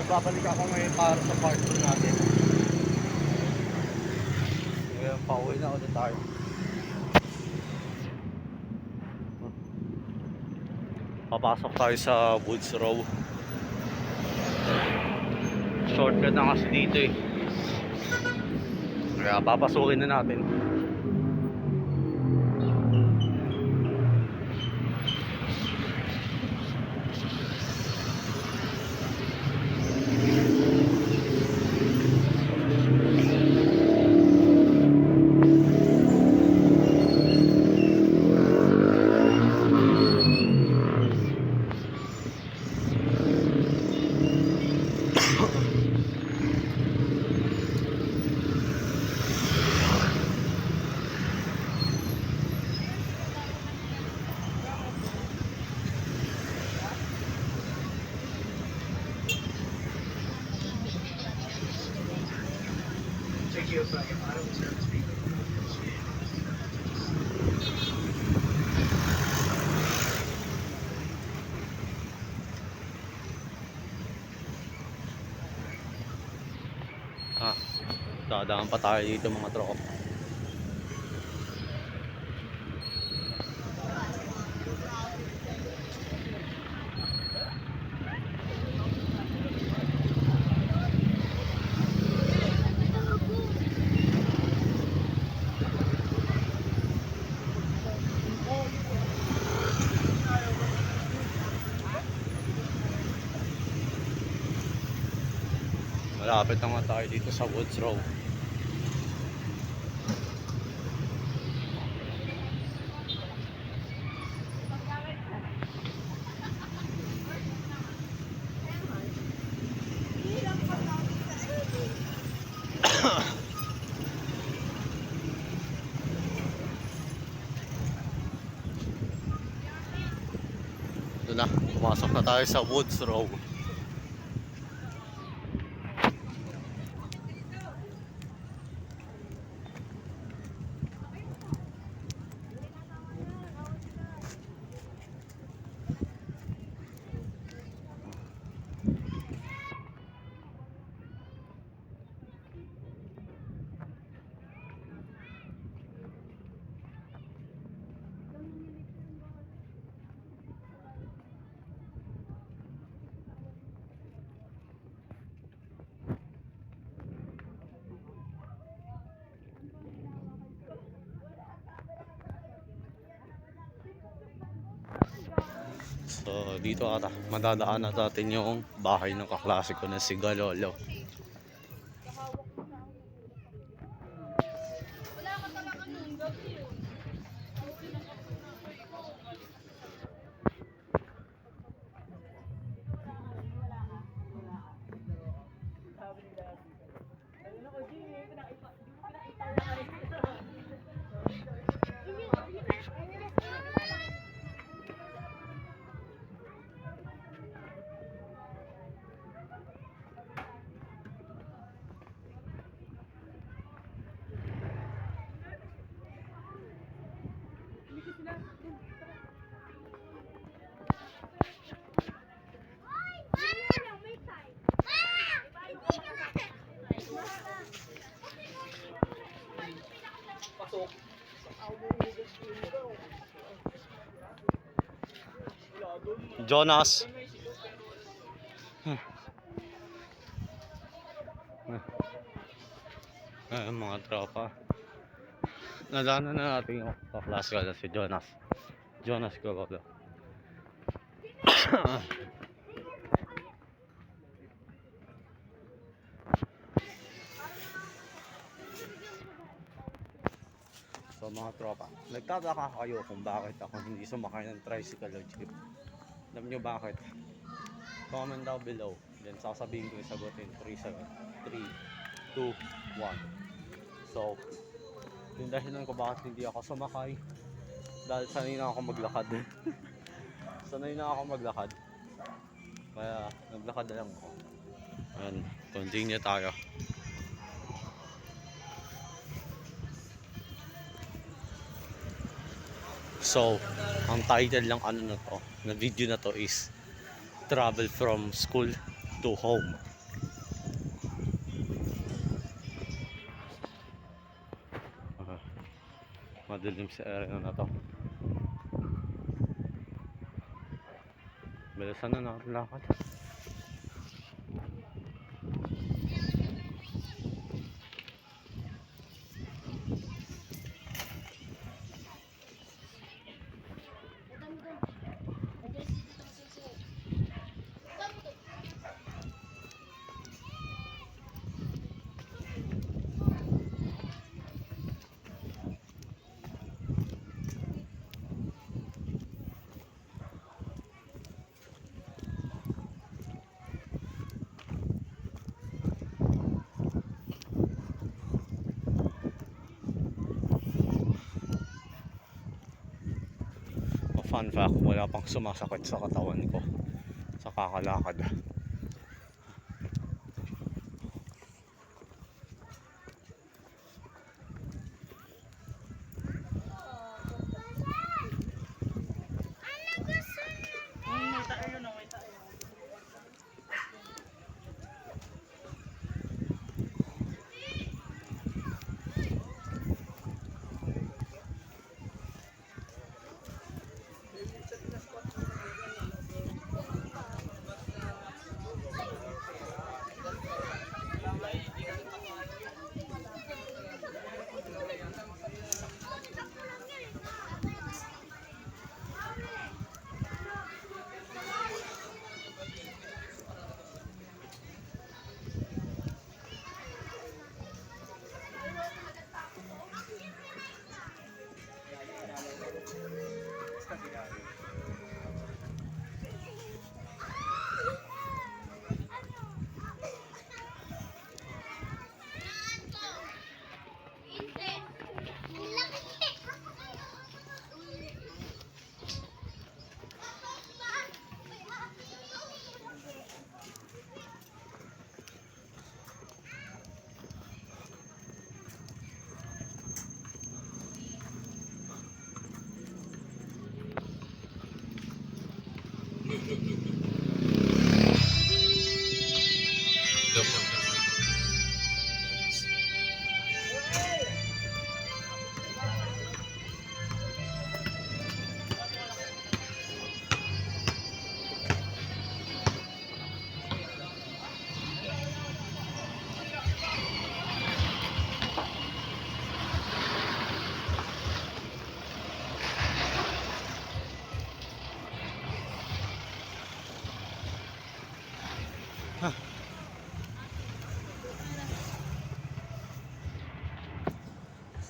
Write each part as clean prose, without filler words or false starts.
Nagbabalik ako ngayon para sa parking natin. Ngayon, pauwi na ulit tayo. Papasok tayo sa Woods Row. Shortcut na kasi dito eh. Kaya papasukin na natin. Dadaan pa tayo dito mga tropa. Malapit na nga tayo dito sa Woods Row. Ito na, pumasok na tayo sa Woods Row. So dito ata madadaan natin yung bahay ng kaklase ko na si Galolo. Jonas. Mga tropa. Nadaanan na natin yung kaklase ko na si Jonas. Jonas Gogolo. So mga tropa, nagtataka kayo kung bakit ako hindi sumakay ng tricycle o jeep. Alam nyo bakit? Comment down below. Then sasabihin ko yung sagutin. 3, 2, 1. So, yung dahilan ko bakit hindi ako sumakay, dahil sanay na ako maglakad. Sanay na ako maglakad. Kaya naglakad na lang ako. Ayan, continue tayo. So, ang title ng ano na to, na video na to is Travel from School to Home. madilim sa area na to. Bilisan na natin lakad. Fun fact, wala pang sumasakit sa katawan ko sa kakalakad.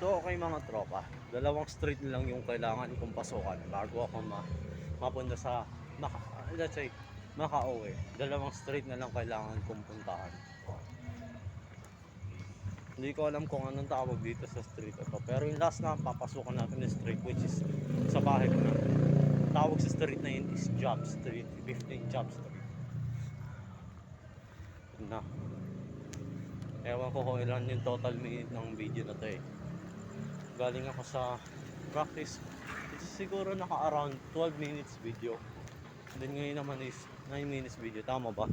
So okay mga tropa, dalawang street lang yung kailangan kong pasukan bago ako mapunta sa let's say makauwi. Dalawang street na lang kailangan kong puntahan. Hindi ko alam kung anong tawag dito sa street ito, pero yung last na papasukan natin na street, which is sa bahay ko na, tawag sa street na yun is Job Street, 15 Job Street na. Ewan ko kung ilan yung total minute ng video na to eh. Galing ako sa practice, siguro naka around 12 minutes video. Then ngayon naman is 9 minutes video, tama ba?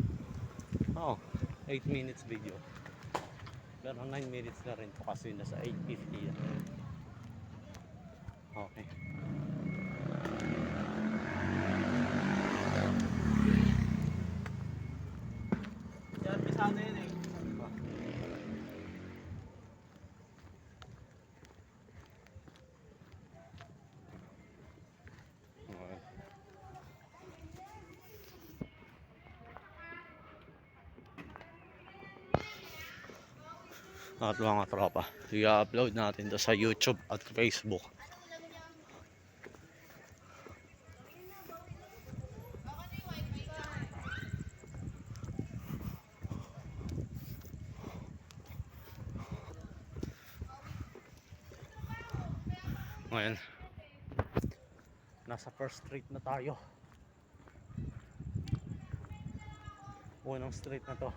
Oo, 8 minutes video. Pero 9 minutes na rin to kasi nasa 8:50 yan. Okay. Diyan, pisano yun eh. At mga tropa, i-upload natin to sa YouTube at Facebook. Ngayon, nasa first street na tayo. Unang street na to.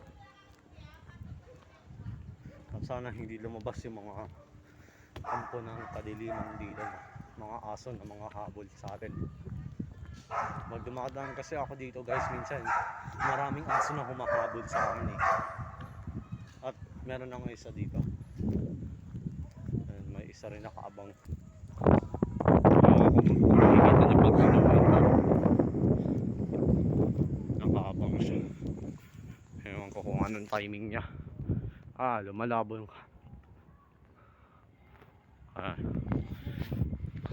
Sana hindi lumabas yung mga kampo ng kadiliman dito, mga aso na mga habol sa atin. Magdumakadaan kasi ako dito guys, minsan maraming aso na humahabol sa akin eh. At meron akong isa dito, may isa rin nakaabang. Nakikita niyo pag sinuwin ko. Nakaabang siya. Ewan ko kung anong timing niya. Lumalabo yung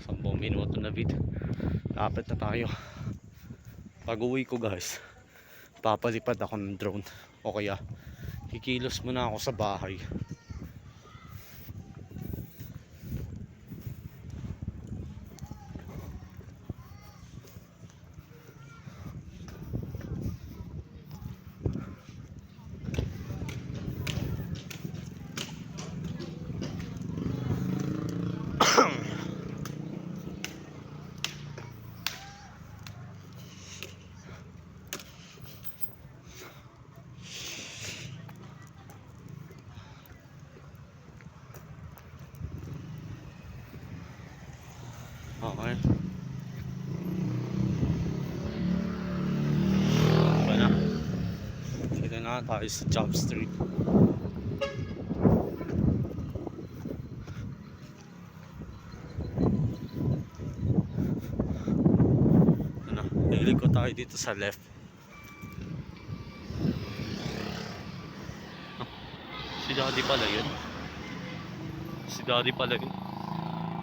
10 minuto na vid. Lapit na tayo. Pag uwi ko guys, papalipad ako ng drone. O kaya kikilos muna ako sa bahay. Okay. Ba na? Dito na tayo sa Job Street. Hilig ko tayo dito sa left. Si Daddy pala yun. Si Daddy pala yun.